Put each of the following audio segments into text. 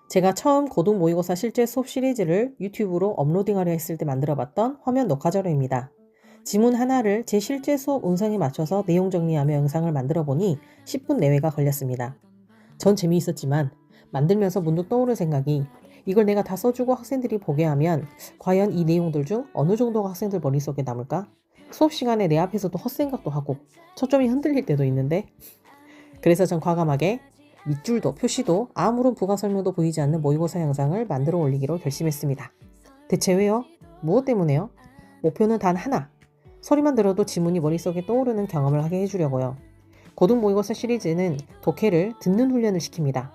제가 처음 고등 모의고사 실제 수업 시리즈를 유튜브로 업로딩하려 했을 때 만들어봤던 화면 녹화 자료입니다. 지문 하나를 제 실제 수업 음성에 맞춰서 내용 정리하며 영상을 만들어 보니 10분 내외가 걸렸습니다. 전 재미있었지만 만들면서 문득 떠오른 생각이 이걸 내가 다 써주고 학생들이 보게 하면 과연 이 내용들 중 어느 정도가 학생들 머릿속에 남을까? 수업 시간에 내 앞에서도 헛생각도 하고 초점이 흔들릴 때도 있는데 그래서 전 과감하게 밑줄도 표시도 아무런 부가 설명도 보이지 않는 모의고사 영상을 만들어 올리기로 결심했습니다. 대체 왜요? 무엇 때문에요? 목표는 단 하나. 소리만 들어도 지문이 머릿속에 떠오르는 경험을 하게 해주려고요. 고등 모의고사 시리즈는 독해를 듣는 훈련을 시킵니다.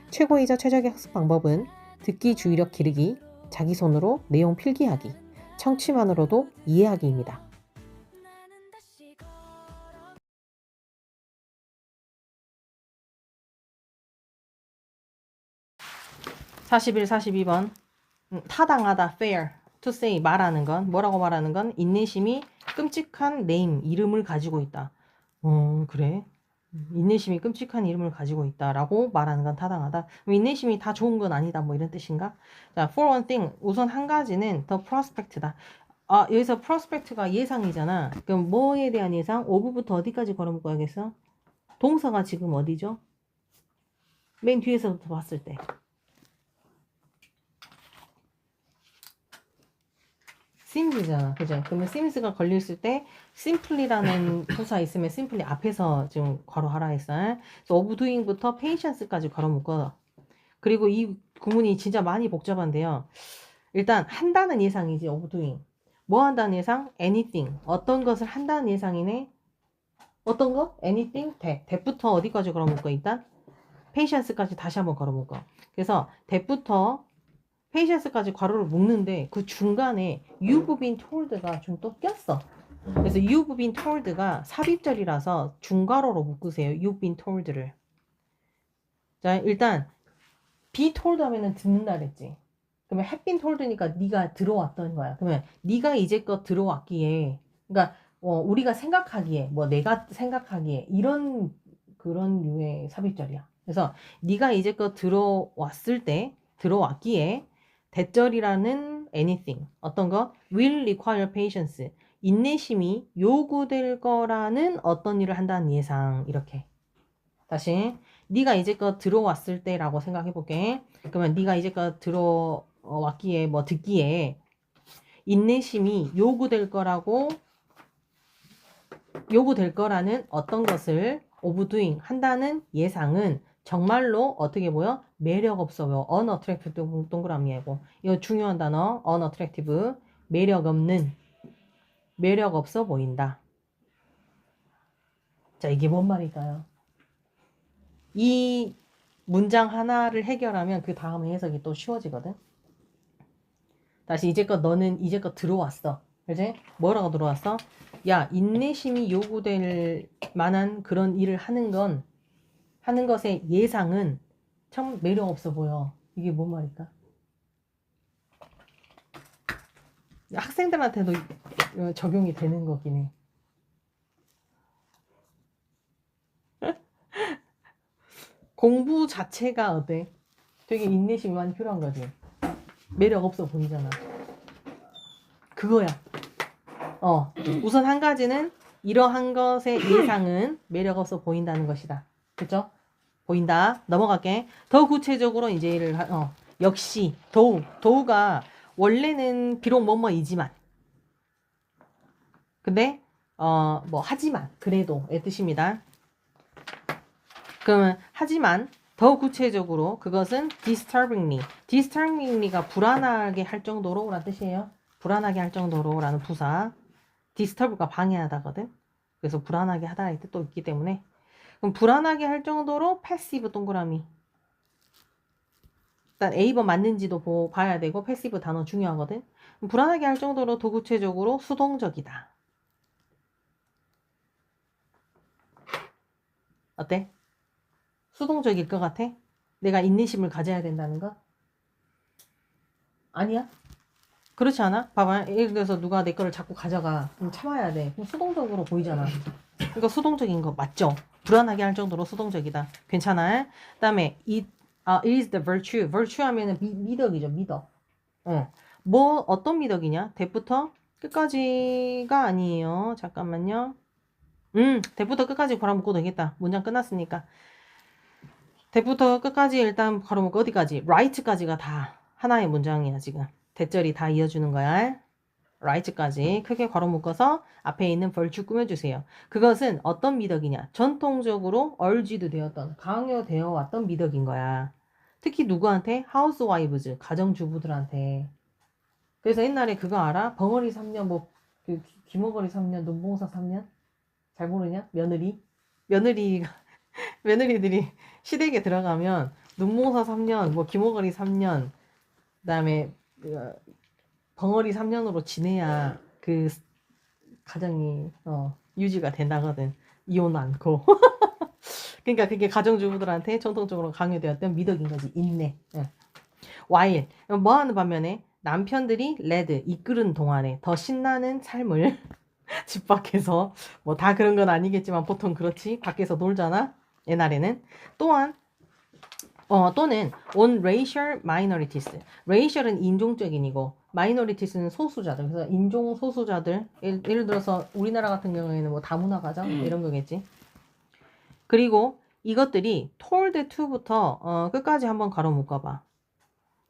최고이자 최적의 학습 방법은 듣기 주의력 기르기, 자기 손으로 내용 필기하기, 청취만으로도 이해하기입니다. 41, 42번. 타당하다, fair, to say, 말하는 건, 뭐라고 말하는 건, 인내심이 끔찍한 name, 이름을 가지고 있다. 그래. 인내심이 끔찍한 이름을 가지고 있다라고 말하는 건 타당하다. 인내심이 다 좋은 건 아니다, 뭐 이런 뜻인가? 자, for one thing, 우선 한 가지는 the prospect다. 여기서 prospect가 예상이잖아. 그럼 뭐에 대한 예상? of부터 어디까지 걸어볼거야겠어? 동사가 지금 어디죠? 맨 뒤에서부터 봤을 때. sims잖아. 그죠? 그러면 sims가 걸렸을 때 simply라는 부사 있으면 simply 앞에서 지금 괄호하라 했어. 그래서 of doing부터 patience까지 걸어묶어. 그리고 이 구문이 진짜 많이 복잡한데요. 일단 한다는 예상이지. of doing. 뭐 한다는 예상? anything. 어떤 것을 한다는 예상이네. 어떤 거? anything? that부터 어디까지 걸어묶어? 일단 patience까지 다시 한번 걸어묶어. 그래서 that부터 patience까지 괄호를 묶는데 그 중간에 you've been told가 좀 또 꼈어. 그래서 you've been told가 삽입절이라서 중괄호로 묶으세요. you've been told를. 자, 일단 be told 하면은 듣는다 그랬지. 그러면 have been told니까 네가 들어왔던 거야. 그러면 네가 이제껏 들어왔기에, 그러니까 우리가 생각하기에, 뭐 내가 생각하기에 이런 그런 류의 삽입절이야. 그래서 네가 이제껏 들어왔을 때, 들어왔기에 대절이라는 anything, 어떤 거? will require patience, 인내심이 요구될 거라는 어떤 일을 한다는 예상. 이렇게. 다시 네가 이제껏 들어왔을 때라고 생각해 볼게. 그러면 네가 이제껏 들어왔기에, 뭐 듣기에 인내심이 요구될 거라는 어떤 것을 of doing 한다는 예상은 정말로 어떻게 보여? 매력 없어 보여. unattractive 동그라미이고, 이거 중요한 단어 unattractive, 매력 없는, 매력 없어 보인다. 자, 이게 뭔 말일까요? 이 문장 하나를 해결하면 그 다음에 해석이 또 쉬워지거든. 다시 너는 이제껏 들어왔어. 그지? 뭐라고 들어왔어? 야, 인내심이 요구될 만한 그런 일을 하는 것의 예상은 참 매력 없어 보여. 이게 뭔 말일까? 학생들한테도 적용이 되는 거긴 해. 공부 자체가 어때? 되게 인내심이 많이 필요한 거지. 매력 없어 보이잖아. 그거야. 우선 한 가지는 이러한 것의 예상은 매력 없어 보인다는 것이다. 그쵸? 보인다. 넘어갈게. 더 구체적으로 이제 역시 더우가 원래는 비록 뭐뭐이지만, 근데 뭐 하지만 그래도의 뜻입니다. 그러면 하지만 더 구체적으로 그것은 disturbingly가 불안하게 할 정도로 라는 뜻이에요. 불안하게 할 정도로 라는 부사. disturb가 방해하다거든. 그래서 불안하게 하다의 뜻도 있기 때문에, 그럼 불안하게 할 정도로 passive 동그라미. 일단 A번 맞는지도 봐야 되고 passive 단어 중요하거든. 불안하게 할 정도로 더 구체적으로 수동적이다. 어때? 수동적일 것 같아? 내가 인내심을 가져야 된다는 거? 아니야? 그렇지 않아? 봐봐. 예를 들어서 누가 내 거를 자꾸 가져가. 그럼 참아야 돼. 그럼 수동적으로 보이잖아. 이거 수동적인 거 맞죠? 불안하게 할 정도로 수동적이다. 괜찮아? 그 다음에 it is the virtue. virtue 하면은 미덕이죠, 미덕. 뭐 어떤 미덕이냐? 대부터 끝까지가 아니에요. 잠깐만요. 대부터 끝까지 괄호 묶어도 되겠다. 문장 끝났으니까. 대부터 끝까지 일단 괄호 묶고 어디까지? right까지가 다 하나의 문장이야, 지금. 대절이 다 이어주는 거야. right까지 크게 괄호 묶어서 앞에 있는 virtue 꾸며주세요. 그것은 어떤 미덕이냐? 전통적으로 urged 되었던, 강요되어 왔던 미덕인 거야. 특히 누구한테? housewives, 가정주부들한테. 그래서 옛날에 그거 알아? 벙어리 3년, 뭐, 그 귀머거리 3년, 눈봉사 3년? 잘 모르냐? 며느리들이 시댁에 들어가면 눈봉사 3년, 뭐 귀머거리 3년, 그다음에 벙어리 3년으로 지내야 그 가정이 유지가 된다거든. 이혼 않고. 그러니까 그게 가정주부들한테 전통적으로 강요되었던 미덕인 거지. 인내. while 뭐 하는 반면에 남편들이 led 이끄는 동안에 더 신나는 삶을 집 밖에서 뭐 다 그런 건 아니겠지만 보통 그렇지. 밖에서 놀잖아. 옛날에는 또한 또는 on racial minorities. racial은 인종적인이고 minorities는 소수자들. 그래서 인종 소수자들 예를 들어서 우리나라 같은 경우에는 뭐 다문화 가정 이런 거겠지. 그리고 이것들이 told to부터 끝까지 한번 가로 묶어봐.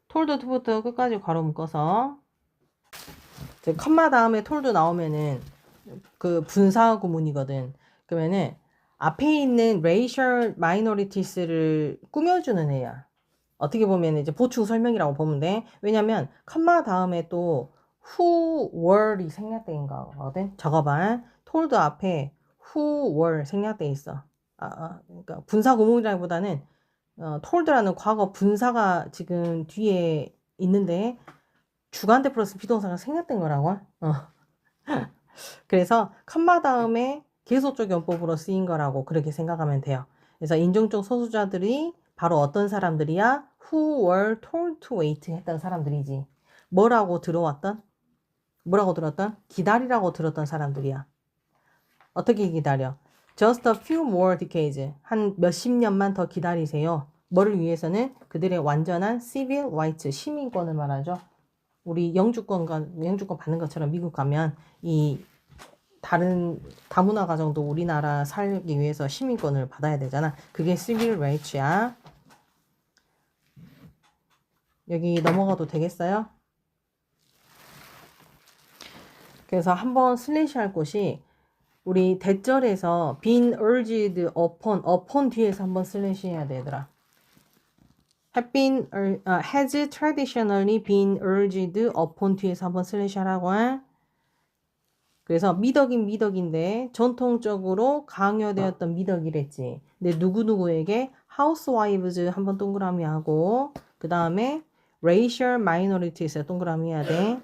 told to부터 끝까지 가로 묶어서 컴마 다음에 told 나오면은 그 분사 구문이거든. 그러면은 앞에 있는 racial minorities를 꾸며주는 애야. 어떻게 보면 이제 보충 설명이라고 보면 돼. 왜냐면 컴마 다음에 또 who were이 생략된 거거든. 적어봐. told 앞에 who were 생략돼 있어. 그러니까 분사 구문이라기보다는 told라는 과거 분사가 지금 뒤에 있는데 주관대 플러스 비동사가 생략된 거라고. 그래서 컴마 다음에 계속적 용법으로 쓰인 거라고 그렇게 생각하면 돼요. 그래서 인종적 소수자들이 바로 어떤 사람들이야? Who were told to wait 했던 사람들이지. 뭐라고 들었던? 기다리라고 들었던 사람들이야. 어떻게 기다려? Just a few more decades. 한 몇십 년만 더 기다리세요. 뭐를 위해서는? 그들의 완전한 civil rights, 시민권을 말하죠. 우리 영주권 받는 것처럼 미국 가면 이 다른 다문화 가정도 우리나라 살기 위해서 시민권을 받아야 되잖아. 그게 civil rights야. 여기 넘어가도 되겠어요? 그래서 한번 슬래시 할 곳이 우리 대절에서 been urged upon 뒤에서 한번 슬래시 해야 되더라. has traditionally been urged upon 뒤에서 한번 슬래시 하라고 해. 그래서 미덕인데 전통적으로 강요되었던 미덕이랬지. 근데 누구누구에게 housewives 한번 동그라미 하고 그 다음에 racial minorities 동그라미 해야 돼.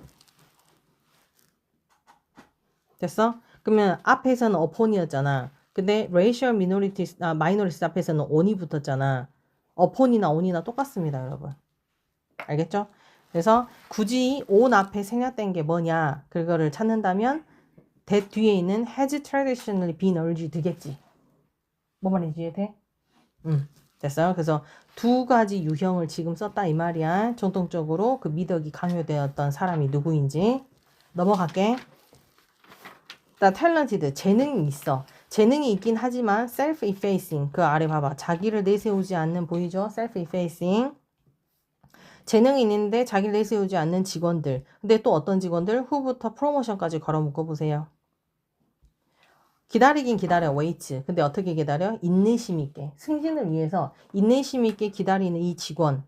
됐어? 그러면 앞에서는 upon이었잖아. 근데 racial minorities 앞에서는 on이 붙었잖아. upon이나 on이나 똑같습니다, 여러분. 알겠죠? 그래서 굳이 on 앞에 생략된 게 뭐냐 그거를 찾는다면 that 뒤에 있는 has traditionally been urged 되겠지. 뭐 말인지 이해돼? 됐어요. 그래서 두 가지 유형을 지금 썼다 이 말이야. 전통적으로 그 미덕이 강요되었던 사람이 누구인지. 넘어갈게. talented, 재능이 있어. 재능이 있긴 하지만 self-effacing, 그 아래 봐봐. 자기를 내세우지 않는 보이죠? self-effacing. 재능이 있는데 자기를 내세우지 않는 직원들. 근데 또 어떤 직원들? who부터 프로모션까지 걸어 묶어보세요. 기다리긴 기다려, wait. 근데 어떻게 기다려? 인내심 있게. 승진을 위해서 인내심 있게 기다리는 이 직원.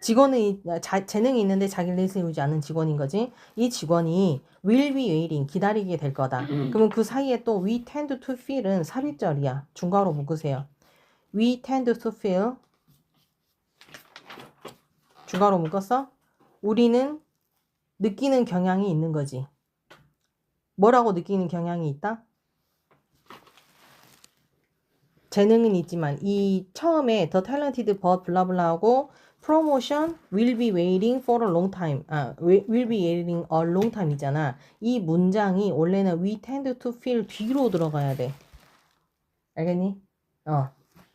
직원은 재능이 있는데 자기를 내세우지 않는 직원인 거지. 이 직원이 will be waiting, 기다리게 될 거다. 그러면 그 사이에 또 we tend to feel은 삽입절이야. 중괄호 묶으세요. we tend to feel 중괄호 묶었어? 우리는 느끼는 경향이 있는 거지. 뭐라고 느끼는 경향이 있다? 재능은 있지만 이 처음에 the talented but 블라블라하고 promotion will be waiting for a long time. will be waiting a long time 이잖아. 이 문장이 원래는 we tend to feel 뒤로 들어가야 돼. 알겠니?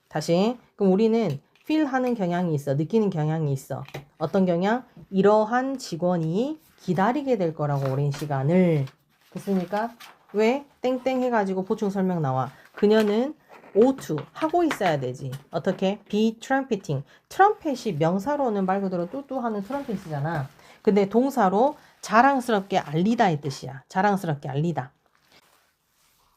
다시. 그럼 우리는 feel하는 경향이 있어. 느끼는 경향이 있어. 어떤 경향? 이러한 직원이 기다리게 될 거라고 오랜 시간을. 됐습니까? 왜? 땡땡 해가지고 보충 설명 나와. 그녀는 ought to 하고 있어야 되지. 어떻게? be trumpeting. 트럼펫이 명사로는 말 그대로 뚜뚜하는 트럼펫이잖아. 근데 동사로 자랑스럽게 알리다의 뜻이야. 자랑스럽게 알리다.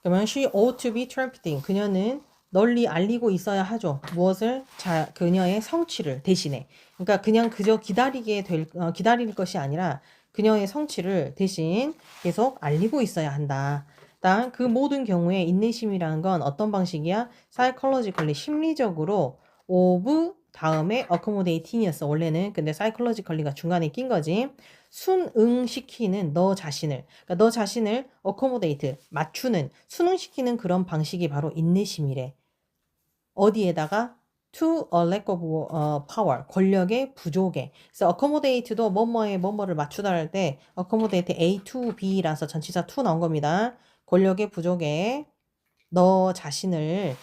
그러면 she ought to be trumpeting. 그녀는 널리 알리고 있어야 하죠. 무엇을? 그녀의 성취를 대신에. 그러니까 그냥 그저 기다릴 것이 아니라 그녀의 성취를 대신 계속 알리고 있어야 한다. 일단 그 모든 경우에 인내심이라는 건 어떤 방식이야? psychologically 심리적으로 of 다음에 accommodating이었어 원래는. 근데 psychologically가 중간에 낀 거지. 순응시키는 너 자신을, 그러니까 너 자신을 accommodate 맞추는, 순응시키는 그런 방식이 바로 인내심이래. 어디에다가 to a lack of power, 권력의 부족에. 그래서 accommodate도 뭐뭐를 맞추다 할 때 accommodate A to B라서 전치사 to 나온 겁니다. 권력의 부족에 너 자신을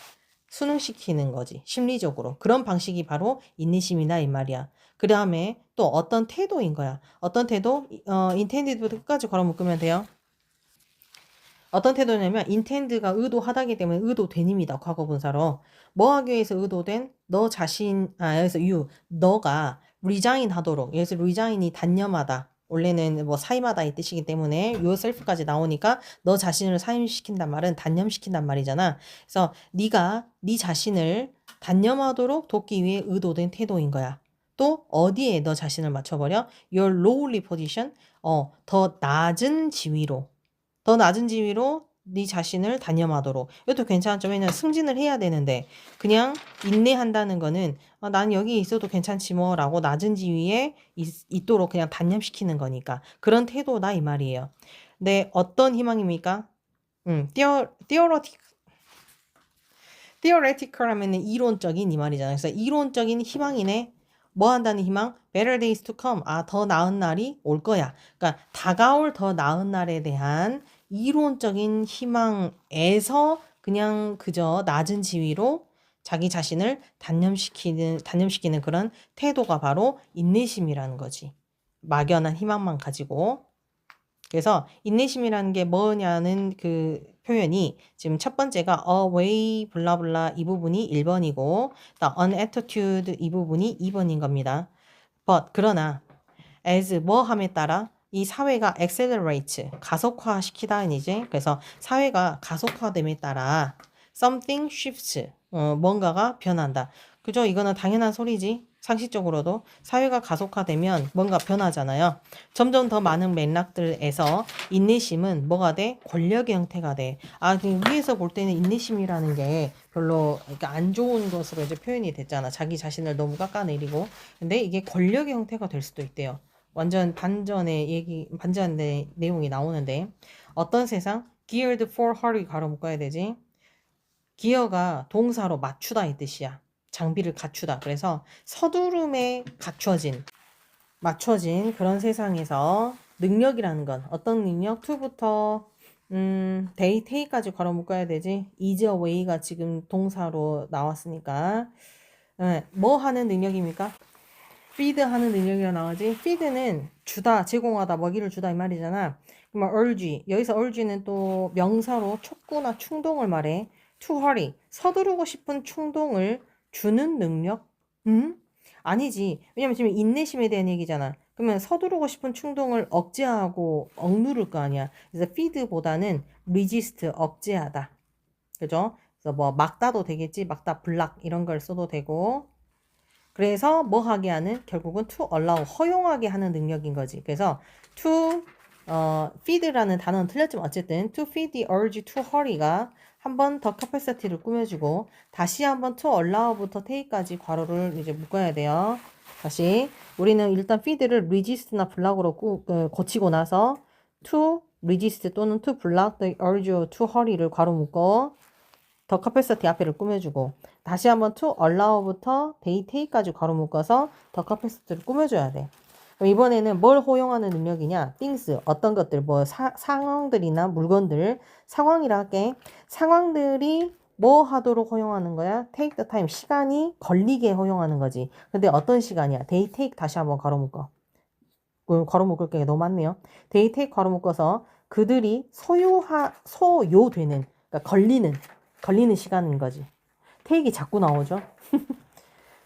순응시키는 거지. 심리적으로. 그런 방식이 바로 인내심이다 이 말이야. 그 다음에 또 어떤 태도인 거야. 어떤 태도? intended부터 끝까지 걸어 묶으면 돼요. 어떤 태도냐면 intend가 의도하다기 때문에 의도된입니다. 과거분사로. 뭐 하기 위해서 의도된? 너 자신, 여기서 너가 resign 하도록. 여기서 resign이 단념하다. 원래는 뭐 사임하다 이 뜻이기 때문에 yourself까지 나오니까 너 자신을 사임시킨단 말은 단념시킨단 말이잖아. 그래서 네가 네 자신을 단념하도록 돕기 위해 의도된 태도인 거야. 또 어디에 너 자신을 맞춰버려? your lowly position. 더 낮은 지위로. 더 낮은 지위로 네 자신을 단념하도록. 이것도 괜찮죠. 왜냐면 승진을 해야 되는데 그냥 인내한다는 거는 난 여기 있어도 괜찮지 뭐 라고 낮은 지위에 있도록 그냥 단념시키는 거니까 그런 태도다 이 말이에요. 네, 어떤 희망입니까? theoretical 하면은 이론적인 이 말이잖아요. 그래서 이론적인 희망이네. 뭐 한다는 희망? better days to come. 더 나은 날이 올 거야. 그러니까 다가올 더 나은 날에 대한 이론적인 희망에서 그냥 그저 낮은 지위로 자기 자신을 단념시키는 그런 태도가 바로 인내심이라는 거지. 막연한 희망만 가지고. 그래서 인내심이라는 게 뭐냐는 그 표현이 지금 첫 번째가 a way 블라블라 이 부분이 1번이고 an attitude 이 부분이 2번인 겁니다. but 그러나 as 뭐 함에 따라 이 사회가 accelerate 가속화시키다 이제 그래서 사회가 가속화됨에 따라 something shifts 뭔가가 변한다. 그죠? 이거는 당연한 소리지. 상식적으로도 사회가 가속화되면 뭔가 변하잖아요. 점점 더 많은 맥락들에서 인내심은 뭐가 돼? 권력의 형태가 돼. 위에서 볼 때는 인내심이라는 게 별로 그러니까 안 좋은 것으로 이제 표현이 됐잖아. 자기 자신을 너무 깎아내리고. 근데 이게 권력의 형태가 될 수도 있대요. 완전 반전의 내용이 나오는데 어떤 세상? geared for hurry 가로 묶어야 되지. 기어가 동사로 맞추다 이 뜻이야. 장비를 갖추다. 그래서 서두름에 맞춰진 그런 세상에서 능력이라는 건 어떤 능력? to부터 day, take까지 걸어 묶어야 되지. is away가 지금 동사로 나왔으니까 뭐 하는 능력입니까? feed 하는 능력이라 나오지. feed는 주다, 제공하다, 먹이를 주다 이 말이잖아. 그러면 urge, 여기서 urge는 또 명사로 촉구나 충동을 말해. to hurry, 서두르고 싶은 충동을 주는 능력? 아니지. 왜냐면 지금 인내심에 대한 얘기잖아. 그러면 서두르고 싶은 충동을 억제하고 억누를 거 아니야. 그래서 feed보다는 resist, 억제하다. 그죠? 그래서 뭐 막다도 되겠지. 막다, 블락 이런 걸 써도 되고. 그래서 뭐 하게 하는? 결국은 to allow, 허용하게 하는 능력인 거지. 그래서 to feed라는 단어는 틀렸지만 어쨌든 to feed the urge to hurry가 한번 더 capacity를 꾸며주고 다시 한번 to allow부터 take까지 괄호를 이제 묶어야 돼요. 다시 우리는 일단 feed를 resist나 block으로 고치고 나서 to resist 또는 to block the urge to hurry를 괄호 묶어 더 capacity 앞에를 꾸며주고 다시 한번 to allow부터 they take까지 괄호 묶어서 더 capacity를 꾸며줘야 돼. 그럼 이번에는 뭘 허용하는 능력이냐? things, 어떤 것들, 뭐 상황들이나 물건들, 상황이라 할게. 상황들이 뭐 하도록 허용하는 거야? take the time. 시간이 걸리게 허용하는 거지. 근데 어떤 시간이야? they take 다시 한번 걸어 묶어. 걸어 묶을 게 너무 많네요. they take 걸어 묶어서 그들이 소요되는, 그러니까 걸리는 시간인 거지. take이 자꾸 나오죠.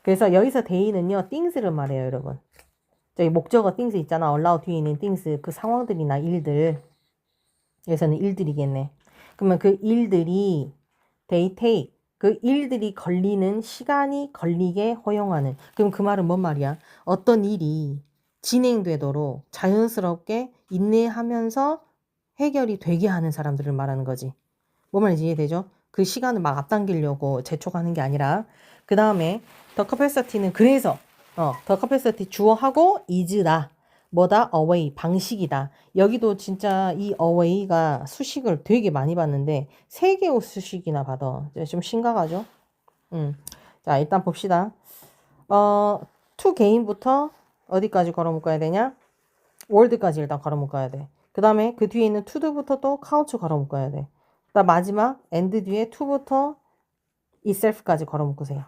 그래서 여기서 they는요, things를 말해요, 여러분. 저기 목적어 things 있잖아. allow 뒤에 있는 things, 그 상황들이나 일들. 여기서는 일들이겠네. 그러면 그 일들이 they take, 그 일들이 걸리는 시간이 걸리게 허용하는. 그럼 그 말은 뭔 말이야? 어떤 일이 진행되도록 자연스럽게 인내하면서 해결이 되게 하는 사람들을 말하는 거지. 뭔 말인지 이해되죠? 그 시간을 막 앞당기려고 재촉하는 게 아니라. 그 다음에 the capacity는 그래서 the capacity 주어하고 is다. 뭐다? away, 방식이다. 여기도 진짜 이 away가 수식을 되게 많이 봤는데 3개의 수식이나 받아. 좀 심각하죠? 자, 일단 봅시다. to gain부터 어디까지 걸어 묶어야 되냐? word까지 일단 걸어 묶어야 돼. 그 다음에 그 뒤에 있는 to부터 또 count 걸어 묶어야 돼. 그다음 마지막 and 뒤에 to부터 itself까지 걸어 묶으세요.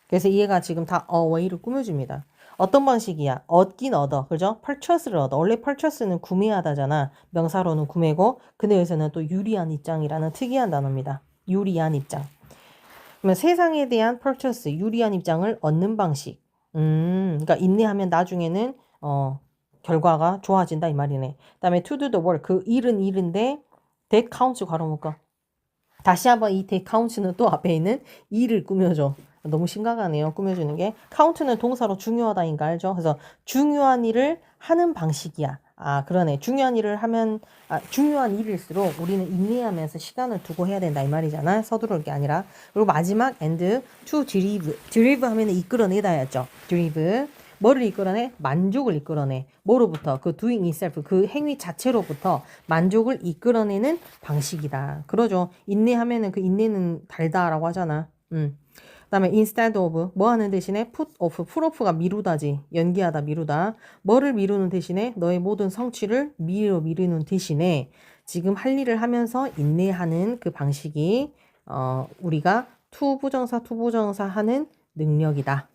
그래서 얘가 지금 다 away를 꾸며줍니다. 어떤 방식이야? 얻긴 얻어. 그죠? purchase를 얻어. 원래 purchase는 구매하다잖아. 명사로는 구매고, 근데 여기서는 또 유리한 입장이라는 특이한 단어입니다. 유리한 입장. 그러면 세상에 대한 purchase, 유리한 입장을 얻는 방식. 그러니까 인내하면 나중에는 결과가 좋아진다 이 말이네. 그다음에 to do the work, 그 일은 일인데 that counts 괄호 묶어. 다시 한번 이 that counts는 또 앞에 있는 일을 꾸며줘. 너무 심각하네요. 꾸며주는 게. count는 동사로 중요하다인 거 알죠? 그래서 중요한 일을 하는 방식이야. 아, 그러네. 중요한 일을 하면, 중요한 일일수록 우리는 인내하면서 시간을 두고 해야 된다 이 말이잖아. 서두를 게 아니라. 그리고 마지막 and to drive. drive 하면 이끌어내다였죠. drive. 뭐를 이끌어내? 만족을 이끌어내. 뭐로부터? 그 doing itself, 그 행위 자체로부터 만족을 이끌어내는 방식이다. 그러죠. 인내하면은 그 인내는 달다라고 하잖아. 그다음에 instead of 뭐 하는 대신에 put off가 미루다지. 연기하다, 미루다. 뭐를 미루는 대신에 너의 모든 성취를 미루는 대신에 지금 할 일을 하면서 인내하는 그 방식이 우리가 to 부정사 하는 능력이다.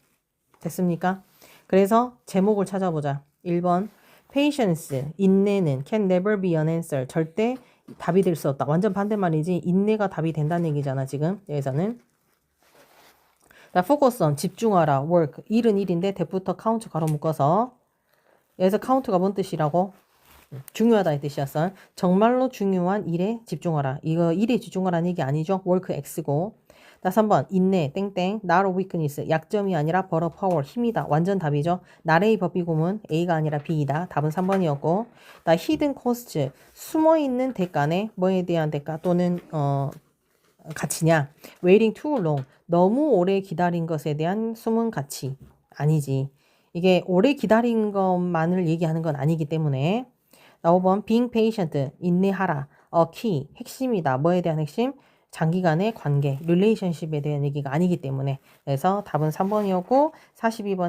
됐습니까? 그래서 제목을 찾아보자. 1번 patience, 인내는 can never be an answer. 절대 답이 될 수 없다. 완전 반대말이지. 인내가 답이 된다는 얘기잖아. 지금 여기서는. focus on, 집중하라. work, 일은 일인데 대부터 count 가로 묶어서. 여기서 count가 뭔 뜻이라고? 중요하다 이 뜻이었어. 정말로 중요한 일에 집중하라. 이거 일에 집중하라는 얘기 아니죠. work x고. 나 3번 인내 땡땡 not a weakness, 약점이 아니라 but a power, 힘이다. 완전 답이죠. 나레이 법비고문 A가 아니라 B이다. 답은 3번이었고. 나 hidden cost, 숨어있는 대가네. 뭐에 대한 대가 또는 가치냐. waiting too long, 너무 오래 기다린 것에 대한 숨은 가치. 아니지. 이게 오래 기다린 것만을 얘기하는 건 아니기 때문에. 나 5번 being patient, 인내하라. key, 핵심이다. 뭐에 대한 핵심? 장기간의 관계, relationship에 대한 얘기가 아니기 때문에. 그래서 답은 3번이었고 42번에